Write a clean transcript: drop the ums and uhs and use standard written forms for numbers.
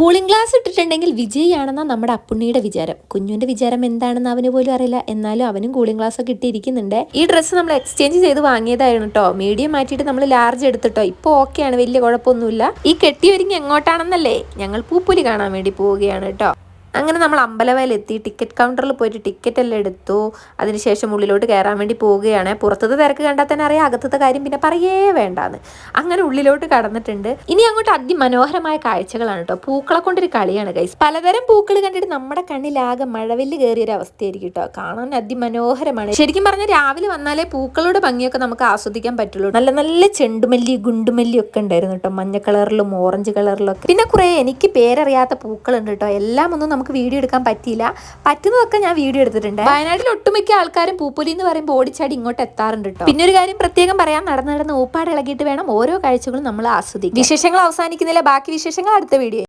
Cooling glass ഇട്ടിട്ടുണ്ടെങ്കിൽ വിജയിയാണെന്നാണ് നമ്മുടെ അപ്പുണ്ണിയുടെ വിചാരം. കുഞ്ഞുവിന്റെ വിചാരം എന്താണെന്ന് അവന് പോലും അറിയില്ല. എന്നാലും അവനും കൂളിംഗ് ഗ്ലാസ് ഒക്കെ ഇട്ടിരിക്കുന്നുണ്ട്. ഈ ഡ്രസ്സ് നമ്മൾ എക്സ്ചേഞ്ച് ചെയ്ത് വാങ്ങിയതായിരുന്നു കേട്ടോ. മീഡിയം മാറ്റിയിട്ട് നമ്മൾ ലാർജ് എടുത്തിട്ടോ. ഇപ്പോൾ ഓക്കെയാണ്, വലിയ കുഴപ്പമൊന്നുമില്ല. ഈ കെട്ടിയൊരുങ്ങി എങ്ങോട്ടാണെന്നല്ലേ? ഞങ്ങൾ പൂപ്പൊലി കാണാൻ വേണ്ടി പോവുകയാണ് കേട്ടോ. അങ്ങനെ നമ്മൾ അമ്പലവയലെത്തി ടിക്കറ്റ് കൗണ്ടറിൽ പോയിട്ട് ടിക്കറ്റ് എല്ലാം എടുത്തു. അതിനുശേഷം ഉള്ളിലോട്ട് കയറാൻ വേണ്ടി പോവുകയാണ്. പുറത്തത്തെ തിരക്ക് കണ്ടാൽ തന്നെ അറിയാം, അകത്തത്തെ കാര്യം പിന്നെ പറയേ വേണ്ടാന്ന്. അങ്ങനെ ഉള്ളിലോട്ട് കടന്നിട്ടുണ്ട്. ഇനി അങ്ങോട്ട് അതിമനോഹരമായ കാഴ്ചകളാണ് കേട്ടോ. പൂക്കളെ കൊണ്ടൊരു കളിയാണ് ഗൈസ്. പലതരം പൂക്കൾ കണ്ടിട്ട് നമ്മുടെ കണ്ണിലാകെ മഴവില്ല് കയറിയൊരു അവസ്ഥയായിരിക്കും കേട്ടോ. കാണാൻ അതിമനോഹരമാണ്. ശരിക്കും പറഞ്ഞാൽ രാവിലെ വന്നാലേ പൂക്കളുടെ ഭംഗിയൊക്കെ നമുക്ക് ആസ്വദിക്കാൻ പറ്റുള്ളൂ. നല്ല നല്ല ചെണ്ടുമല്ലി ഗുണ്ടുമല്ലി ഒക്കെ ഉണ്ടായിരുന്നു കേട്ടോ. മഞ്ഞ കളറിലും ഓറഞ്ച് കളറിലും ഒക്കെ. പിന്നെ കുറെ എനിക്ക് പേരറിയാത്ത പൂക്കളുണ്ട് കേട്ടോ. എല്ലാം ഒന്നും നമുക്ക് വീഡിയോ എടുക്കാൻ പറ്റിയില്ല. പറ്റുന്നതൊക്കെ ഞാൻ വീഡിയോ എടുത്തിട്ടുണ്ട്. വയനാട്ടിൽ ഒട്ടുമിക്ക ആൾക്കാരും പൂപ്പൊലി എന്ന് പറയുമ്പോൾ ഓടിച്ചാടി ഇങ്ങോട്ട് എത്താറുണ്ട് കേട്ടോ. പിന്നെ ഒരു കാര്യം പ്രത്യേകം പറയാൻ, നടന്ന് ഊപ്പാട് ഇളകിയിട്ട് വേണം ഓരോ കാഴ്ചകളും നമ്മൾ ആസ്വദിക്കാൻ. വിശേഷങ്ങൾ അവസാനിക്കുന്നില്ല, ബാക്കി വിശേഷങ്ങൾ അടുത്ത വീഡിയോ.